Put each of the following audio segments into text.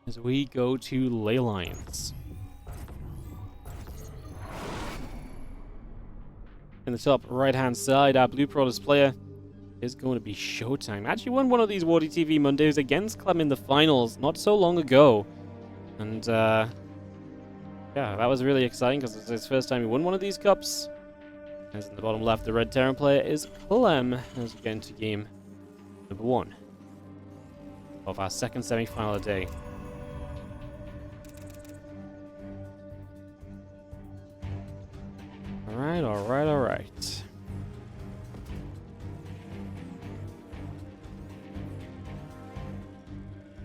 as we go to Ley Lines. In the top right-hand side, our Blue Protoss player is going to be ShoWTimE. Actually won one of these WardiTV Mondays against Clem in the finals not so long ago. And, yeah, that was really exciting because it's his first time he won one of these cups. As in the bottom left, the Red Terran player is Clem, as we get into game number 1 of our second semi-final of the day. Alright, alright, alright.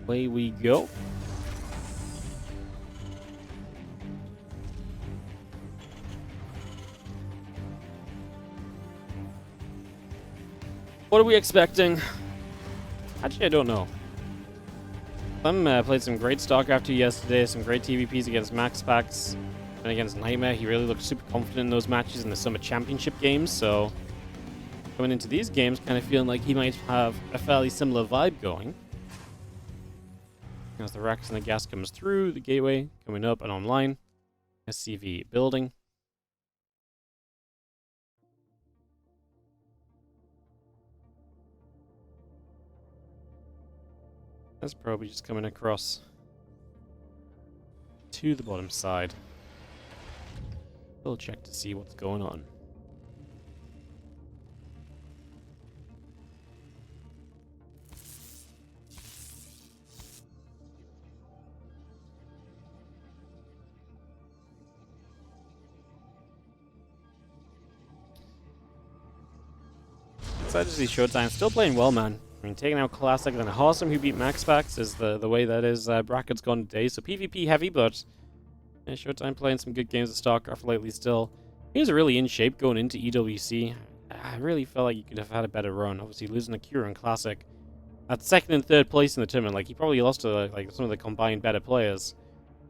Away we go. What are we expecting? Actually, I don't know. Clem played some great StarCraft 2 yesterday, some great TVPs against Max Packs and against Nightmare. He really looked super confident in those matches in the Summer Championship games, so coming into these games, kind of feeling like he might have a fairly similar vibe going. As the racks and the gas comes through, the gateway coming up and online, SCV building. That's probably just coming across to the bottom side. We'll check to see what's going on. Excited to see ShoWTimE still playing well, man. I mean, taking out Classic and then Awesome, who beat Max Packs, is the way that his bracket's gone today. So PvP heavy, but yeah, ShoWTimE playing some good games of StarCraft lately still. He was really in shape going into EWC. I really felt like he could have had a better run. Obviously, losing to Cure in Classic at second and third place in the tournament. Like, he probably lost to like some of the combined better players.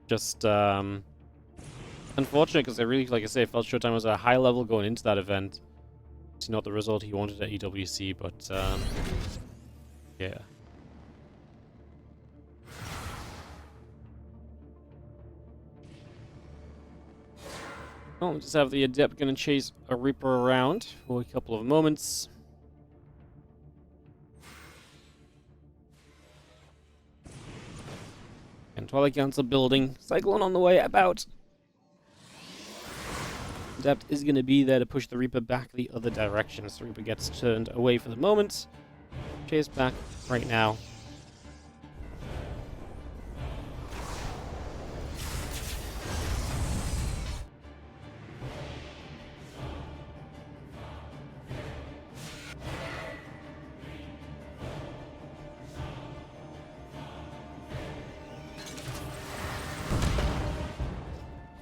Just unfortunate, because I really, like I say, felt ShoWTimE was at a high level going into that event. It's not the result he wanted at EWC, but yeah. Well, we just have the Adept going to chase a Reaper around for a couple of moments. And Twilight Council building. Cyclone on the way about. Adept is going to be there to push the Reaper back the other direction. So Reaper gets turned away for the moment. Chase back right now.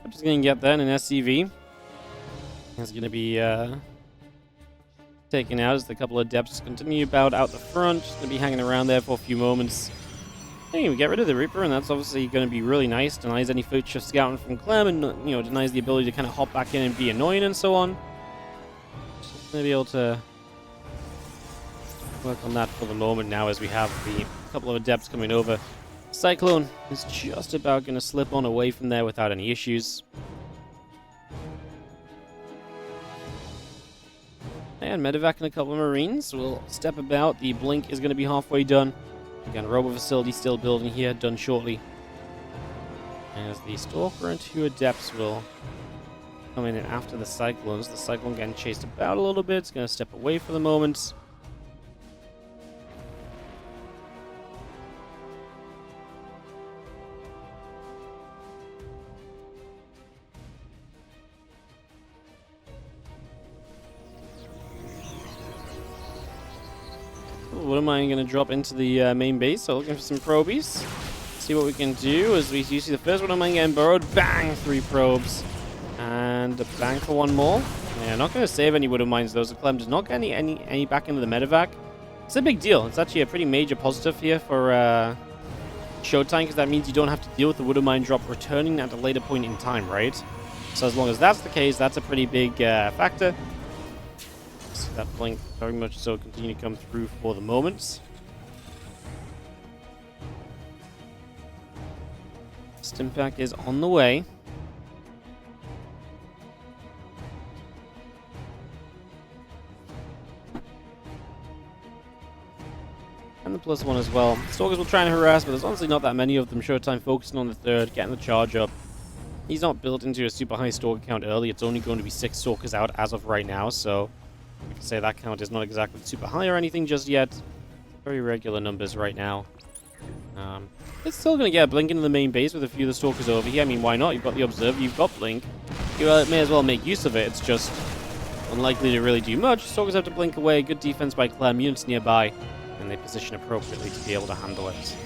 I'm just going to get that in SCV. It's going to be taken out as the couple of Adepts continue about out the front. Just going to be hanging around there for a few moments. Hey, we get rid of the Reaper, and that's obviously going to be really nice. Denies any future scouting from Clem, and denies the ability to kind of hop back in and be annoying and so on. Just going to be able to work on that for the moment now, as we have the couple of Adepts coming over. Cyclone is just about going to slip on away from there without any issues. And Medevac and a couple of Marines will step about. The Blink is going to be halfway done. Again, Robo Facility still building here, done shortly. As the Stalker and 2 Adepts will come in after the Cyclones. The Cyclone getting chased about a little bit. It's going to step away for the moment. What am I going to drop into the main base? So looking for some probies. See what we can do as we see the first one of mine getting burrowed. Bang! 3 probes. And a bang for 1 more. Yeah, not going to save any Widow Mines though, so Clem does not get any back into the medevac. It's a big deal. It's actually a pretty major positive here for ShoWTimE, because that means you don't have to deal with the Widow Mine drop returning at a later point in time, right? So as long as that's the case, that's a pretty big factor. See that Blink very much so continue to come through for the moment. Stimpack is on the way. And the +1 as well. Stalkers will try and harass, but there's honestly not that many of them. ShoWTimE focusing on the third, getting the charge up. He's not built into a super high stalker count early. It's only going to be 6 stalkers out as of right now, so we can say that count is not exactly super high or anything just yet. Very regular numbers right now. It's still going to get a blink into the main base with a few of the stalkers over here. I mean, why not? You've got the Observer, you've got blink. You may as well make use of it. It's just unlikely to really do much. Stalkers have to blink away. Good defense by Clem. Units nearby, and they position appropriately to be able to handle it.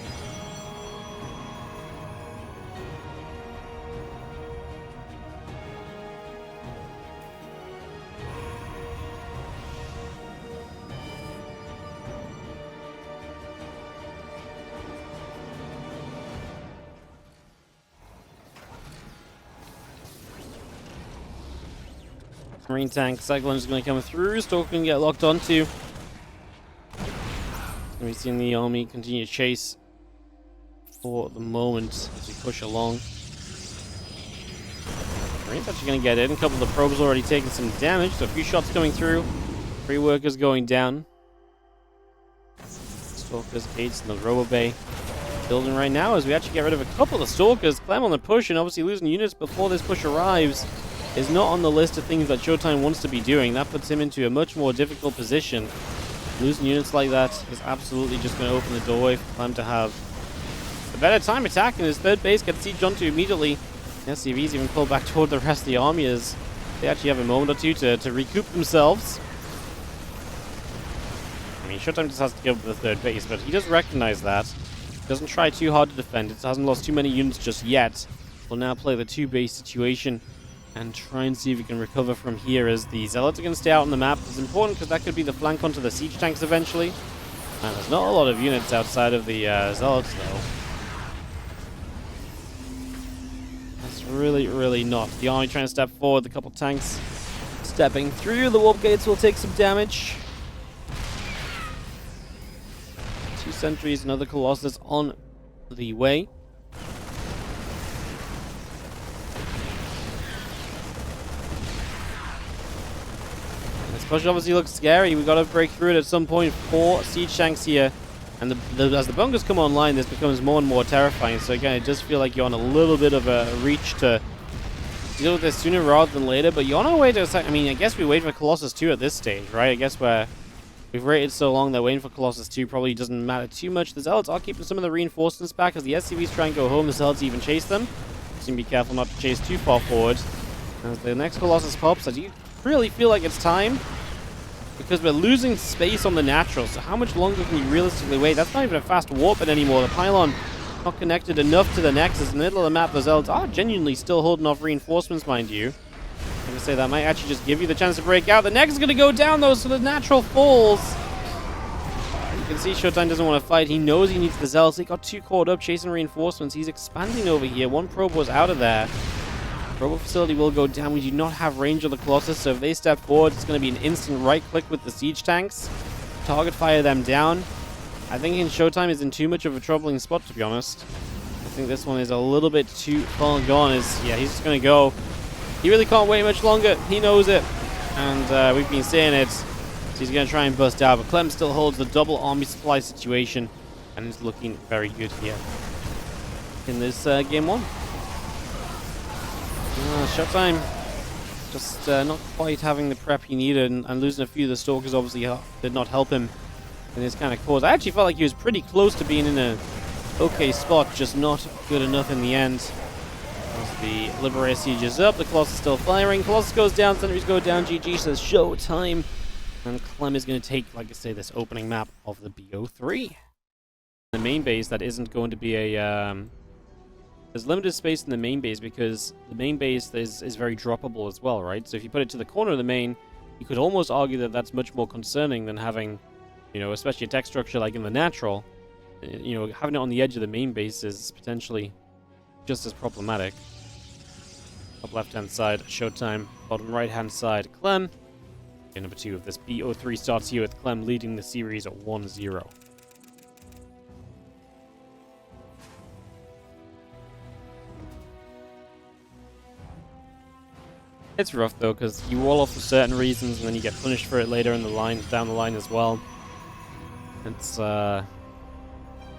Marine tank Cyclone is going to come through. Stalker can get locked onto. We've seen the army continue to chase for the moment as we push along. Marine's actually going to get in. A couple of the probes already taking some damage, so a few shots coming through. 3 workers going down. Stalkers, Gates, and the Robo Bay building right now as we actually get rid of a couple of Stalkers. Clem on the push, and obviously losing units before this push arrives is not on the list of things that ShoWTimE wants to be doing. That puts him into a much more difficult position. Losing units like that is absolutely just going to open the doorway for Clem to have a better time attacking. His third base gets sieged onto immediately. SCVs even pull back toward the rest of the army as they actually have a moment or two to recoup themselves. I mean, ShoWTimE just has to give up the third base, but he does recognize that. He doesn't try too hard to defend it. Hasn't lost too many units just yet. Will now play the 2-base situation and try and see if we can recover from here as the Zealots are going to stay out on the map. It's important because that could be the flank onto the siege tanks eventually. And there's not a lot of units outside of the Zealots, though. That's really, really not. The army trying to step forward, a couple tanks stepping through. The warp gates will take some damage. 2 sentries, another Colossus on the way. This push obviously looks scary. We've got to break through it at some point. 4 siege tanks here. And as the bunkers come online, this becomes more and more terrifying. So again, it does feel like you're on a little bit of a reach to deal with this sooner rather than later. But you're on our way to I mean, I guess we wait for Colossus 2 at this stage, right? I guess we've waited so long that waiting for Colossus 2 probably doesn't matter too much. The Zealots are keeping some of the reinforcements back as the SCVs try and go home. The Zealots even chase them. So you be careful not to chase too far forward. As the next Colossus pops, I do really feel like it's time, because we're losing space on the natural. So how much longer can you realistically wait? That's not even a fast warp anymore. The pylon not connected enough to the Nexus. In the middle of the map, the Zealots are genuinely still holding off reinforcements, mind you. I'm going to say that might actually just give you the chance to break out. The Nexus is going to go down, though, so the natural falls. You can see ShoWTimE doesn't want to fight. He knows he needs the Zealots. He got too caught up chasing reinforcements. He's expanding over here. 1 probe was out of there. Robo facility will go down. We do not have range of the Colossus, so if they step forward, it's going to be an instant right-click with the siege tanks. Target fire them down. I think ShoWTimE is in too much of a troubling spot, to be honest. I think this one is a little bit too far gone. Yeah, he's just going to go. He really can't wait much longer. He knows it. And we've been saying it. So he's going to try and bust out. But Clem still holds the double army supply situation. And is looking very good here in this game 1. ShoWTimE just not quite having the prep he needed, and losing a few of the Stalkers obviously did not help him in this kind of cause. I actually felt like he was pretty close to being in a okay spot, just not good enough in the end. As the Liberator siege is up, the Colossus still firing. Colossus goes down, sentries go down. GG says ShoWTimE. And Clem is going to take, like I say, this opening map of the BO3. The main base, that isn't going to be a... There's limited space in the main base because the main base is very droppable as well, right? So if you put it to the corner of the main, you could almost argue that that's much more concerning than having, you know, especially a tech structure like in the natural. You know, having it on the edge of the main base is potentially just as problematic. Top left-hand side, ShoWTimE. Bottom right-hand side, Clem. Game number 2 of this BO3 starts here with Clem leading the series at 1-0. It's rough though, because you wall off for certain reasons, and then you get punished for it later in the line, down the line as well. It's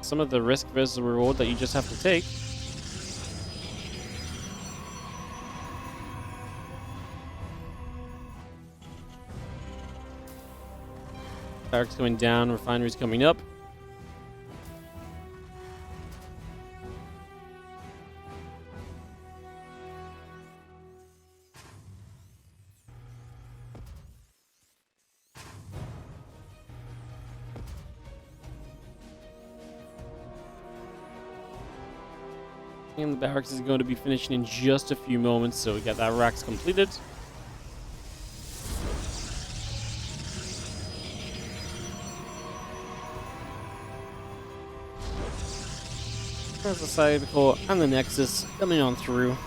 some of the risk versus reward that you just have to take. Barracks going down, refineries coming up. And the barracks is going to be finishing in just a few moments, so we get that racks completed. There's the Cyber Core and the Nexus coming on through.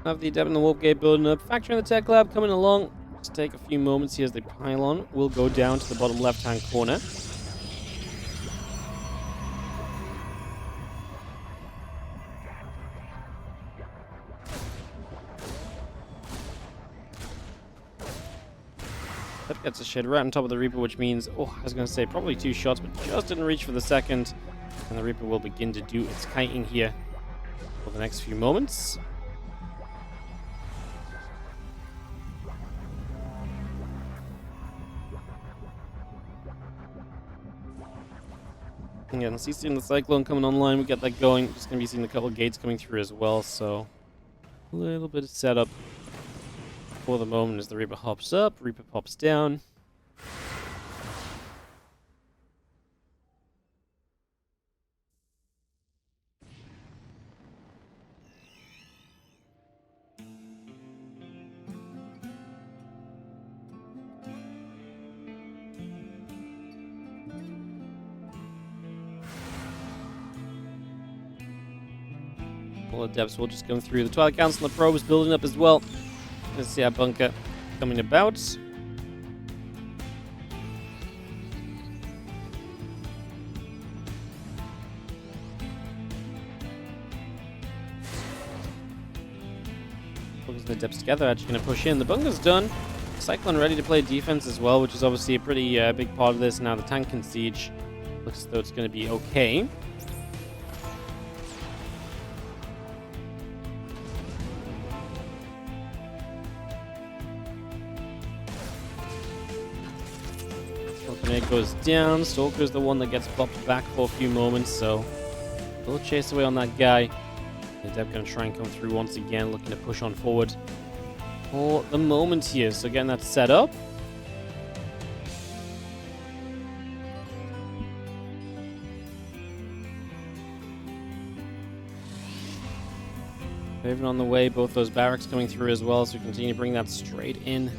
Have the Adept and the Warp Gate building up. Factory in the Tech Lab coming along. Just take a few moments here as the pylon will go down to the bottom left-hand corner. That gets a shed right on top of the Reaper, which means, I was going to say probably 2 shots, but just didn't reach for the second. And the Reaper will begin to do its kiting here for the next few moments. Again, CC and the Cyclone coming online, we get that going. Just going to be seeing a couple of gates coming through as well, so a little bit of setup for the moment as the Reaper hops up, Reaper pops down. All the depths will just come through. The Twilight Council and the Probe is building up as well. Let's see our bunker coming about. Focus the depths together, actually going to push in. The bunker's done. Cyclone ready to play defense as well, which is obviously a pretty big part of this. Now the tank can siege. Looks as though it's going to be okay. It goes down. Stalker's the one that gets popped back for a few moments, so we'll chase away on that guy. The Adept going to try and come through once again, looking to push on forward for the moment here. So getting that set up. Moving on the way, both those barracks coming through as well, so we continue to bring that straight in.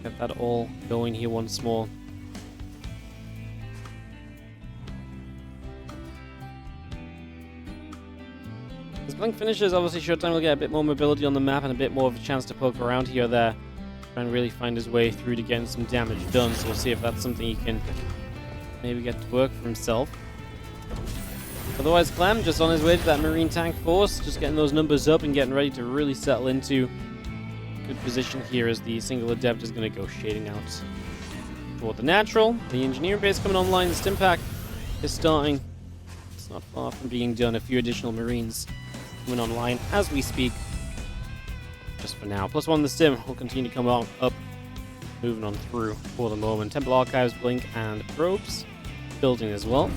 Get that all going here once more. As Blink finishes, obviously ShoWTimE will get a bit more mobility on the map and a bit more of a chance to poke around here or there. Try and really find his way through to getting some damage done, so we'll see if that's something he can maybe get to work for himself. Otherwise, Clem just on his way to that Marine tank force, just getting those numbers up and getting ready to really settle into a good position here as the single Adept is going to go shading out toward the natural. The engineering base coming online, the stim pack is starting. It's not far from being done. A few additional Marines coming online as we speak. Just for now. +1 the stim will continue to come on up, moving on through for the moment. Temple Archives, Blink, and Probes building as well.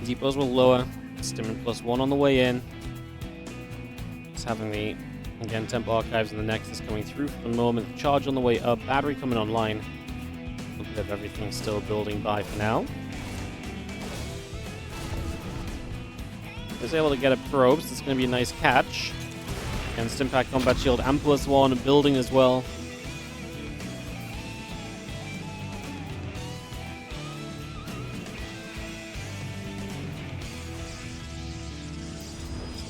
Depots will lower. Stim +1 on the way in. Just having the, again, Temple Archives and the Nexus coming through for the moment. Charge on the way up. Battery coming online. A bit of everything still building by for now. is able to get a probe, so it's going to be a nice catch. And Stimpack Combat Shield and +1 building as well.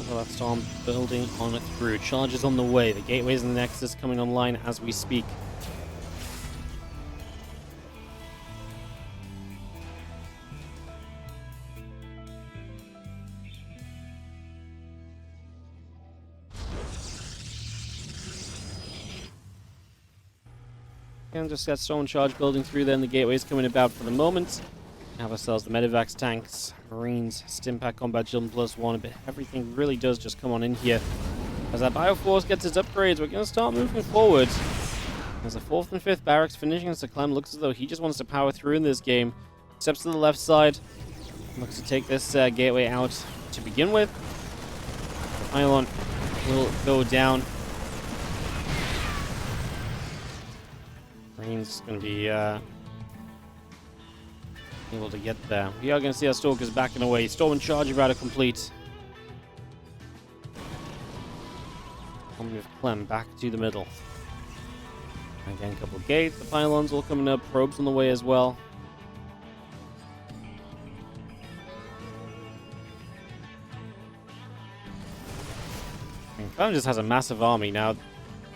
That storm building on it through. Charges on the way. The gateways and the Nexus coming online as we speak. And just got Storm Charge building through then. The gateways coming about for the moment. Have ourselves the Medivacs tanks, Marines, Stimpack Combat Shield +1, but everything really does just come on in here. As that Bioforce gets its upgrades, we're going to start moving forward. As the 4th and 5th barracks finishing, as Clem looks as though he just wants to power through in this game. Steps to the left side, looks to take this gateway out to begin with. The pylon will go down. Marines going to be able to get there. We are going to see our Stalkers backing away. Storm and Charge about to complete. Coming with Clem back to the middle. Again, a couple of gates. The pylons all coming up. Probes on the way as well. And Clem just has a massive army. Now,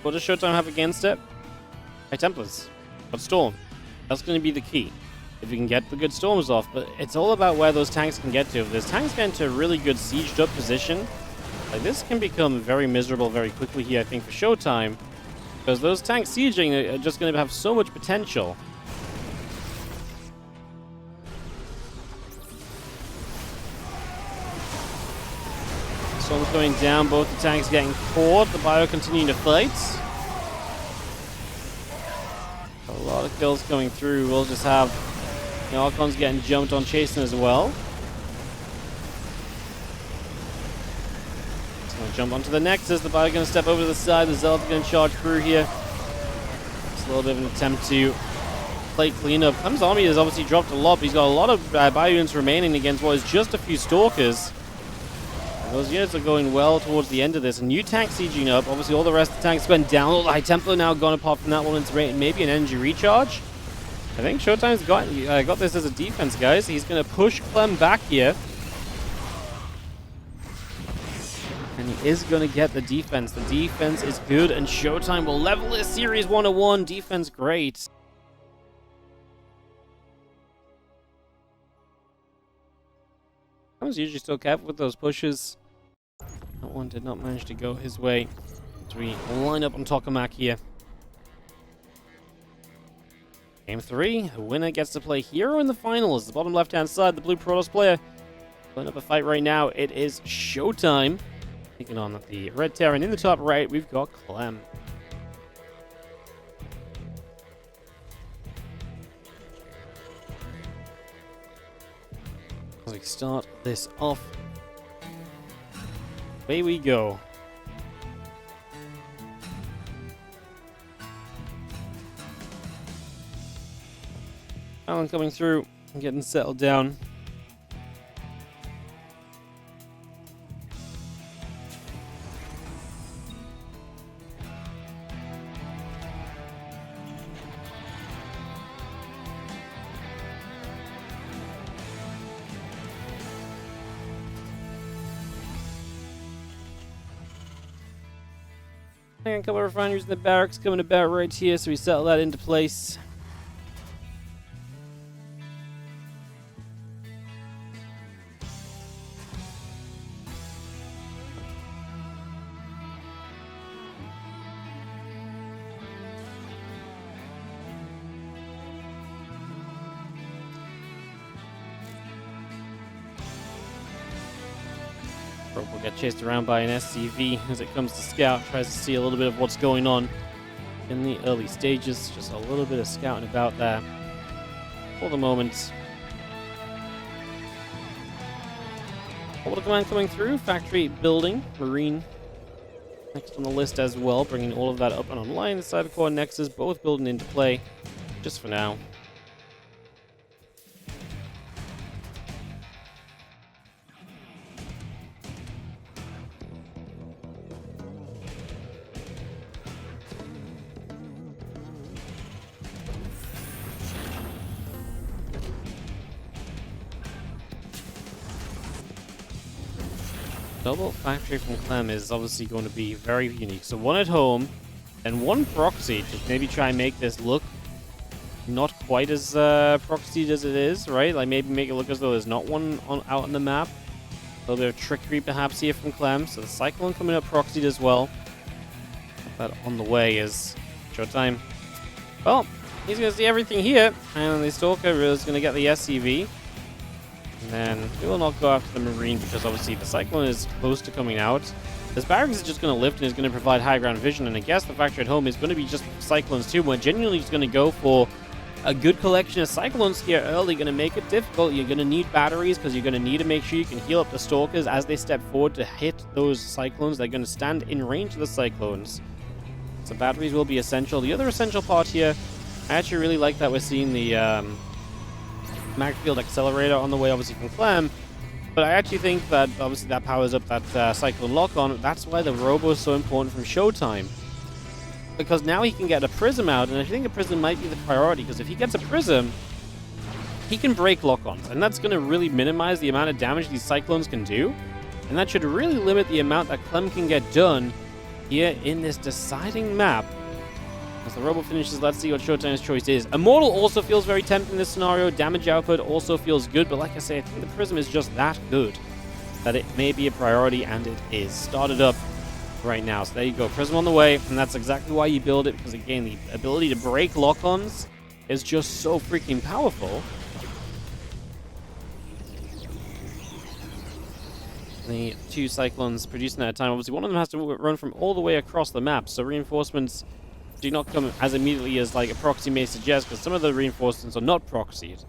what does ShoWTimE have against it? High Templars. But Storm. That's going to be the key. If you can get the good storms off, but it's all about where those tanks can get to. If those tanks get into a really good sieged up position, like this can become very miserable very quickly here, I think, for ShoWTimE, because those tanks sieging are just going to have so much potential. Storm's going down, both the tanks getting caught, the Bio continuing to fight. A lot of kills coming through. We'll just have the Archon's getting jumped on chasing as well. It's going to jump onto the Nexus. The Bio going to step over to the side. The Zealot's going to charge through here. It's a little bit of an attempt to play cleanup. Clem's army has obviously dropped a lot, but he's got a lot of Bio units remaining against what is just a few Stalkers. And those units are going well towards the end of this. A new tank sieging up. Obviously, all the rest of the tanks went down. All the High Templar now gone apart from that one. It's maybe an energy recharge. I think ShoWTimE's got this as a defense, guys. He's going to push Clem back here. And he is going to get the defense. The defense is good, and ShoWTimE will level this series 101. Defense great. I was usually still careful with those pushes. That one did not manage to go his way. As we line up on Tokamak here. Game 3, the winner gets to play hero in the finals. The bottom left-hand side, the blue Protoss player. Putting up a fight right now, it is ShoWTimE. Taking on the red Terran. In the top right, we've got Clem. As we start this off, away we go. Alan coming through and getting settled down. And a couple of refineries in the barracks coming about right here, so we settle that into place. Rope will get chased around by an SCV as it comes to scout, tries to see a little bit of what's going on in the early stages. Just a little bit of scouting about there for the moment. Order command coming through, factory building, marine next on the list as well, bringing all of that up and online. The Cybercore Nexus both building into play just for now. double factory from Clem is obviously going to be very unique. So one at home, and one proxy to maybe try and make this look not quite as proxied as it is, right? Like maybe make it look as though there's not one out on the map. A little bit of trickery perhaps here from Clem. So the Cyclone coming up proxied as well. But on the way is ShoWTimE. Well, he's going to see everything here. And the Stalker is going to get the SCV. And then we will not go after the Marine because obviously the Cyclone is close to coming out. This barracks is just going to lift and is going to provide high ground vision. And I guess the factory at home is going to be just Cyclones too. We're genuinely just going to go for a good collection of Cyclones here early. Going to make it difficult. You're going to need batteries because you're going to need to make sure you can heal up the Stalkers as they step forward to hit those Cyclones. They're going to stand in range of the Cyclones. So batteries will be essential. The other essential part here, I actually really like that we're seeing the Magfield Accelerator on the way, obviously from Clem. But I actually think that obviously that powers up that Cyclone lock-on. That's why the Robo is so important from ShoWTimE. Because now he can get a Prism out, and I think a Prism might be the priority, because if he gets a Prism, he can break lock-ons, and that's going to really minimize the amount of damage these Cyclones can do, and that should really limit the amount that Clem can get done here in this deciding map. As the Robo finishes, let's see what ShoWTimE's choice is. Immortal also feels very tempting in this scenario. Damage output also feels good, but like I say, I think the Prism is just that good that it may be a priority, and it is. Started up right now. So there you go. Prism on the way, and that's exactly why you build it, because again, the ability to break lock-ons is just so freaking powerful. The two Cyclones producing at a time. Obviously, one of them has to run from all the way across the map, so reinforcements do not come as immediately as like a proxy may suggest, because some of the reinforcements are not proxied.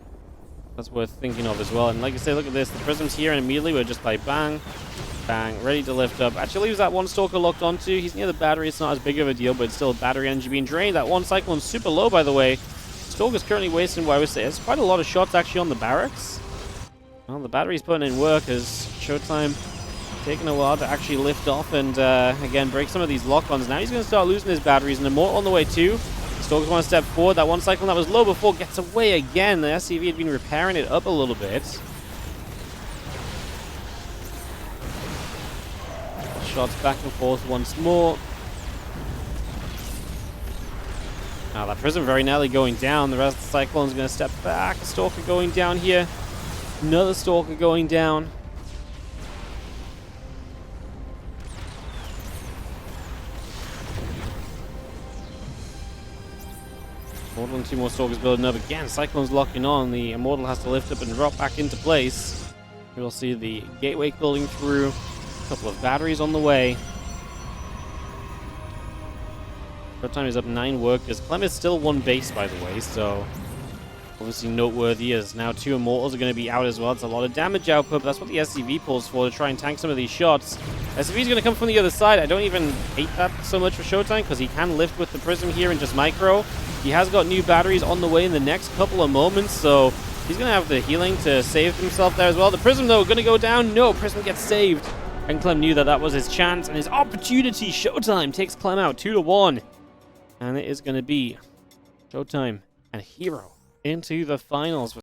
That's worth thinking of as well. And like I say, look at this. The Prism's here, and immediately we're just like bang, bang, ready to lift up. Actually leaves that one Stalker locked onto. He's near the battery. It's not as big of a deal, but it's still battery energy being drained. That one Cyclone's super low, by the way. Stalker's currently wasting what I would say. It's quite a lot of shots actually on the barracks. Well, the battery's putting in work as ShoWTimE taking a while to actually lift off and, again, break some of these lock-ons. Now he's going to start losing his batteries, and Immortal on the way too. The Stalkers want to step forward. That one Cyclone that was low before gets away again. The SCV had been repairing it up a little bit. Shots back and forth once more. Now that Prism very nearly going down. The rest of the Cyclone's going to step back. A Stalker going down here. Another Stalker going down. Immortal and two more Stalkers building up. Again, Cyclone's locking on. The Immortal has to lift up and drop back into place. We'll see the Gateway building through. A couple of batteries on the way. ShoWTimE is up 9 workers. Clem is still 1 base, by the way, so obviously noteworthy as now 2 Immortals are going to be out as well. It's a lot of damage output, but that's what the SCV pulls for, to try and tank some of these shots. SCV is going to come from the other side. I don't even hate that so much for ShoWTimE, because he can lift with the Prism here and just micro. He has got new batteries on the way in the next couple of moments, so he's going to have the healing to save himself there as well. The Prism, though, going to go down. No, Prism gets saved. And Clem knew that that was his chance and his opportunity. ShoWTimE takes Clem out 2-1. And it is going to be ShoWTimE and Hero into the finals.